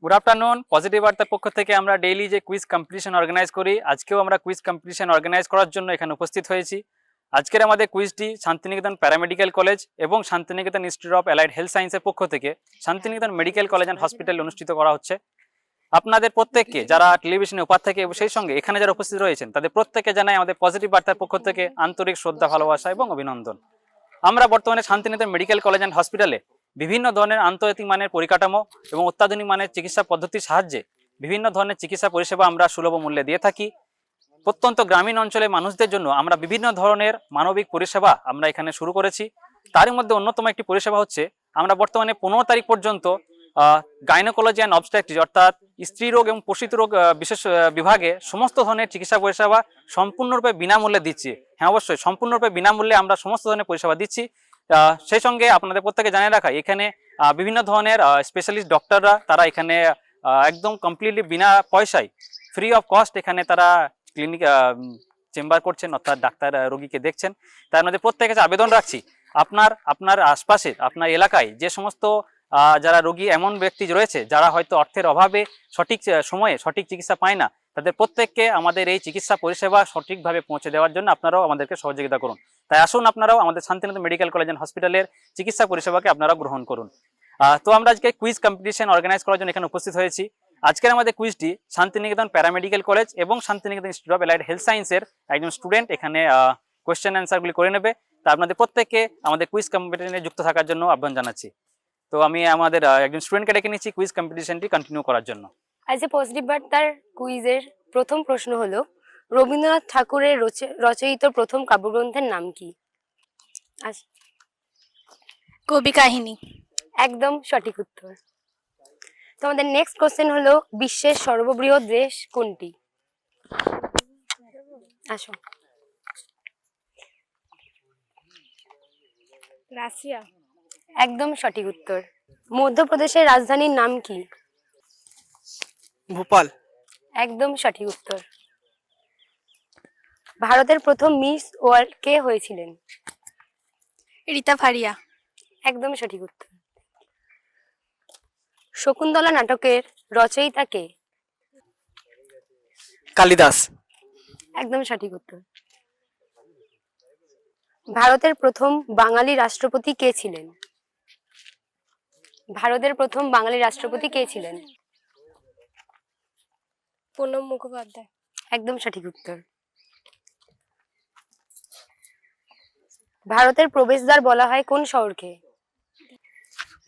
Good afternoon. Positive বার্তার পক্ষ থেকে আমরা ডেইলি যে কুইজ কম্পিটিশন অর্গানাইজ করি, আজকেও আমরা কুইজ কম্পিটিশন অর্গানাইজ করার জন্য এখানে উপস্থিত হয়েছি। আজকের আমাদের কুইজটি শান্তিনিকেতন প্যারামেডিক্যাল কলেজ এবং Santiniketan institute of allied health সায়েন্সের পক্ষ থেকে Santiniketan medical college and hospital অনুষ্ঠিত করা হচ্ছে। আপনাদের প্রত্যেককে, যারা টেলিভিশনে উপর থেকে সেই সঙ্গে এখানে যারা উপস্থিত রয়েছেন, তাদের প্রত্যেককে জানাই আমাদের পজিটিভ বার্তার পক্ষ থেকে আন্তরিক শ্রদ্ধা, ভালোবাসা এবং অভিনন্দন। আমরা বর্তমানে শান্তিনিকেতন মেডিকেল কলেজ অ্যান্ড হসপিটালে বিভিন্ন ধরনের আন্তর্জাতিক মানের পরিকাঠামো এবং অত্যাধুনিক মানের চিকিৎসা পদ্ধতির সাহায্যে বিভিন্ন ধরনের চিকিৎসা পরিষেবা আমরা সুলভ মূল্যে দিয়ে থাকি। প্রত্যন্ত গ্রামীণ অঞ্চলের মানুষদের জন্য আমরা বিভিন্ন ধরনের মানবিক পরিষেবা আমরা এখানে শুরু করেছি। তারই মধ্যে অন্যতম একটি পরিষেবা হচ্ছে, আমরা বর্তমানে 15 তারিখ পর্যন্ত গাইনোকোলজি অ্যান্ড অবস্ট্রাকটিক্স অর্থাৎ স্ত্রী রোগ এবং প্রসূতি রোগ বিশেষ বিভাগে সমস্ত ধরনের চিকিৎসা পরিষেবা সম্পূর্ণরূপে বিনামূল্যে দিচ্ছি। হ্যাঁ, অবশ্যই সম্পূর্ণরূপে বিনামূল্যে আমরা সমস্ত ধরনের পরিষেবা দিচ্ছি। সেই সঙ্গে আপনাদের প্রত্যেকে জানিয়ে রাখা, এখানে বিভিন্ন ধরনের স্পেশালিস্ট ডক্টররা তারা এখানে একদম কমপ্লিটলি বিনা পয়সায়, ফ্রি অফ কস্ট এখানে তারা ক্লিনিক চেম্বার করছেন, অর্থাৎ ডাক্তার রোগীকে দেখছেন। তার মধ্যে প্রত্যেকের কাছে আবেদন রাখছি, আপনার আশপাশে, আপনার এলাকায় যে সমস্ত যারা রোগী এমন ব্যক্তি রয়েছে যারা হয়তো অর্থের অভাবে সঠিক সময়ে সঠিক চিকিৎসা পায় না, তাদের প্রত্যেককে আমাদের এই চিকিৎসা পরিষেবা সঠিকভাবে পৌঁছে দেওয়ার জন্য আপনারাও আমাদেরকে সহযোগিতা করুন। তাই আসুন, আপনারাও আমাদের শান্তিনিকেতন মেডিকেল কলেজ অ্যান্ড হসপিটালের চিকিৎসা পরিষেবাকে আপনারা গ্রহণ করুন। তো আমরা আজকে কুইজ কম্পিটিশন অর্গানাইজ করার জন্য এখানে উপস্থিত হয়েছি। আজকের আমাদের কুইজটি শান্তিনিকেতন প্যারামেডিক্যাল কলেজ এবং Santiniketan institute of allied health সায়েন্সের একজন স্টুডেন্ট এখানে কোয়েশ্চেন অ্যান্সারগুলি করে নেবে। তা আপনাদের প্রত্যেককে আমাদের কুইজ কম্পিটিশনে যুক্ত থাকার জন্য আহ্বান জানাচ্ছি। তো আমি আমাদের একজন স্টুডেন্টকে ডেকে নিচ্ছি কুইজ কম্পিটিশনটি কন্টিনিউ করার জন্য। আজ এ পজিটিভ বার্তার কুইজের প্রথম প্রশ্ন হলো, রবীন্দ্রনাথ ঠাকুরের রচয়িত প্রথম কাব্যগ্রন্থের নাম কি? কবি কাহিনী। একদম সঠিক উত্তর। তোমাদের নেক্সট কোশ্চেন হলো, বিশ্বের সর্ববৃহৎ দেশ কোনটি? আসো। রাশিয়া। একদম সঠিক উত্তর। মধ্যপ্রদেশের রাজধানীর নাম কি? ভোপাল। একদম সঠিক উত্তর। ভারতের প্রথম মিস ওয়ার্ল্ড কে হয়েছিলেন? রীতা ফারিয়া। একদম সঠিক উত্তর। শকুন্তলা নাটকের রচয়িতা কে? কালিদাস। একদম সঠিক উত্তর। ভারতের প্রথম বাঙালি রাষ্ট্রপতি কে ছিলেন? ভারতের প্রথম বাঙালি রাষ্ট্রপতি কে ছিলেন? প্রণব মুখোপাধ্যায়। একদম সঠিক উত্তর। ভারতের প্রবেশদ্বার বলা হয় কোন শহরকে?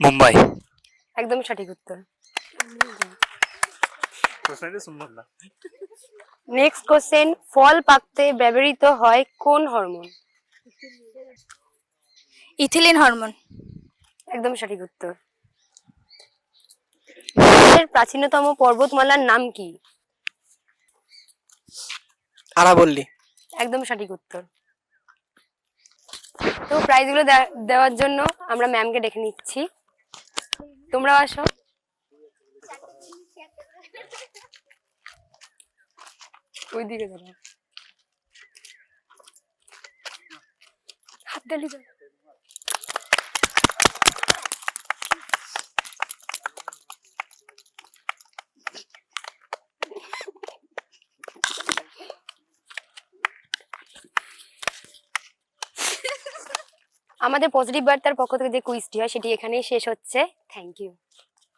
মুম্বাই। একদম সঠিক উত্তর। নেক্সট কোশ্চেন, ফল পাকতে ব্যবহৃত হয় কোন হরমোন? Ethylene hormone. একদম সঠিক উত্তর। ভারতের প্রাচীনতম পর্বতমালার নাম কি? আরাবল্লী। একদম সঠিক উত্তর। তো প্রাইজগুলো দেওয়ার জন্য আমরা ম্যামকে ডেকে নিচ্ছি, তোমরা আসো। ওইদিকে দাঁড়াও, হাত তালি দাও। আমাদের পজিটিভ বার্তার পক্ষ থেকে যে কুইজটি হয় সেটি এখানেই শেষ হচ্ছে। Thank you.